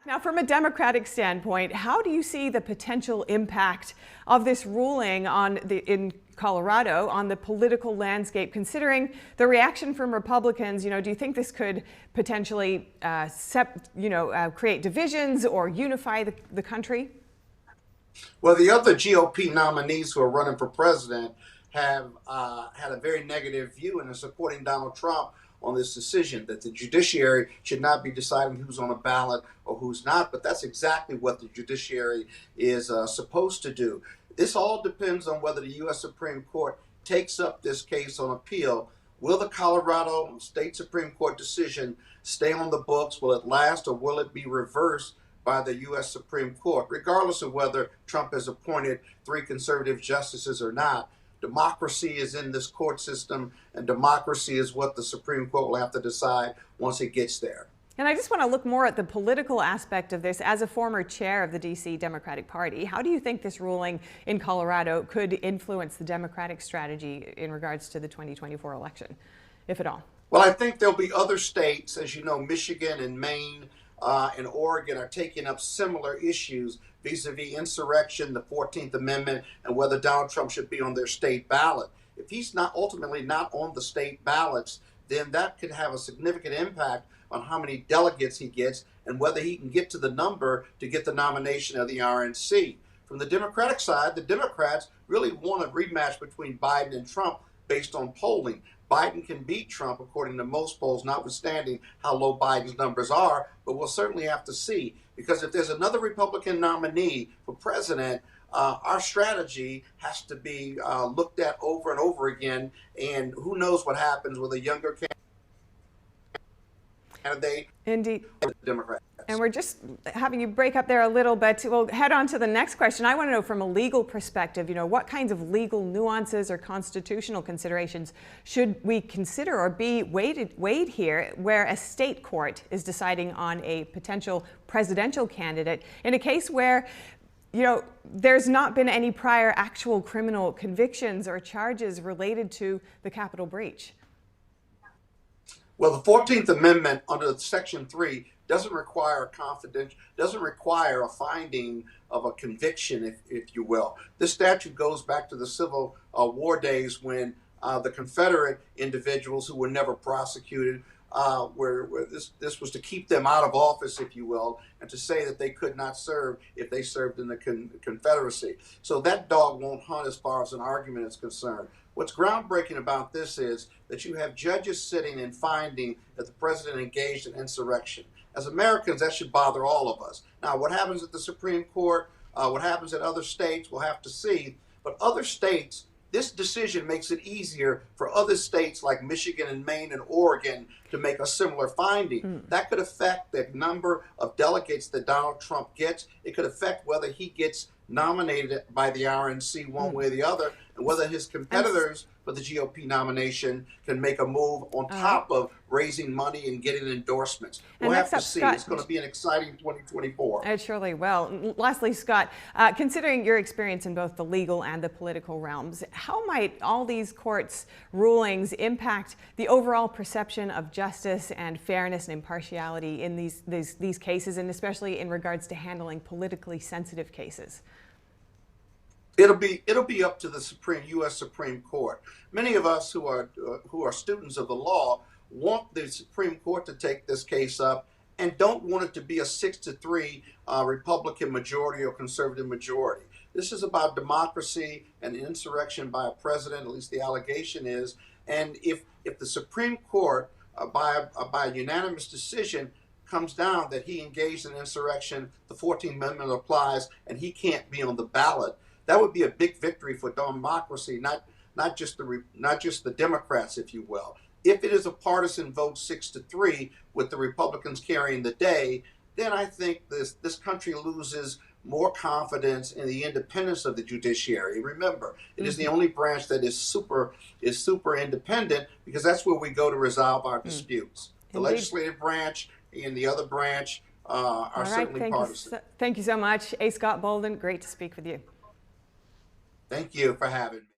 Now, from a Democratic standpoint, how do you see the potential impact of this ruling in Colorado on the political landscape, considering the reaction from Republicans? Do you think this could potentially create divisions or unify the country? Well, the other GOP nominees who are running for president have had a very negative view and are supporting Donald Trump on this decision that the judiciary should not be deciding who's on a ballot or who's not. But that's exactly what the judiciary is supposed to do. This all depends on whether the U.S. Supreme Court takes up this case on appeal. Will the Colorado State Supreme Court decision stay on the books? Will it last, or will it be reversed by the U.S. Supreme Court, regardless of whether Trump has appointed 3 conservative justices or not? Democracy is in this court system, and democracy is what the Supreme Court will have to decide once it gets there. And I just want to look more at the political aspect of this. As a former chair of the D.C. Democratic Party, how do you think this ruling in Colorado could influence the Democratic strategy in regards to the 2024 election, if at all? Well, I think there'll be other states, as you know, Michigan and Maine and Oregon are taking up similar issues vis-a-vis insurrection, the 14th Amendment, and whether Donald Trump should be on their state ballot. If he's not ultimately not on the state ballots, then that could have a significant impact on how many delegates he gets and whether he can get to the number to get the nomination of the RNC. From the Democratic side, the Democrats really want a rematch between Biden and Trump based on polling. Biden can beat Trump, according to most polls, notwithstanding how low Biden's numbers are, but we'll certainly have to see. Because if there's another Republican nominee for president, our strategy has to be looked at over and over again, and who knows what happens with a younger candidate. Indeed. Democrats. And we're just having you break up there a little bit. We'll head on to the next question. I want to know, from a legal perspective, what kinds of legal nuances or constitutional considerations should we consider or be weighed here, where a state court is deciding on a potential presidential candidate in a case where there's not been any prior actual criminal convictions or charges related to the Capitol breach? Well, the 14th Amendment under Section 3 doesn't require a finding of a conviction, if you will. This statute goes back to the Civil War days when the Confederate individuals who were never prosecuted where this was to keep them out of office, if you will, and to say that they could not serve if they served in the Confederacy. So that dog won't hunt as far as an argument is concerned. What's groundbreaking about this is that you have judges sitting and finding that the president engaged in insurrection. As Americans, that should bother all of us. Now, what happens at the Supreme Court, what happens at other states, we'll have to see. But other states, this decision makes it easier for other states like Michigan and Maine and Oregon to make a similar finding. That could affect the number of delegates that Donald Trump gets. It could affect whether he gets nominated by the RNC one way or the other, and whether his competitors for the GOP nomination can make a move on top of raising money and getting endorsements. We'll have to see. It's going to be an exciting 2024. It surely will. Lastly, Scott, considering your experience in both the legal and the political realms, how might all these courts' rulings impact the overall perception of justice and fairness and impartiality in these cases, and especially in regards to handling politically sensitive cases? It'll be up to the U.S. Supreme Court. Many of us who are students of the law want the Supreme Court to take this case up and don't want it to be a 6-3 Republican majority or conservative majority. This is about democracy and insurrection by a president, at least the allegation is. And if the Supreme Court, by a unanimous decision, comes down that he engaged in insurrection, the 14th Amendment applies, and he can't be on the ballot, that would be a big victory for democracy, not just the Democrats, if you will. If it is a partisan vote 6-3 with the Republicans carrying the day, then I think this country loses more confidence in the independence of the judiciary. Remember, it is the only branch that is super independent, because that's where we go to resolve our disputes. The legislative branch and the other branch are certainly partisan. Thank you so much. A. Scott Bolden, great to speak with you. Thank you for having me.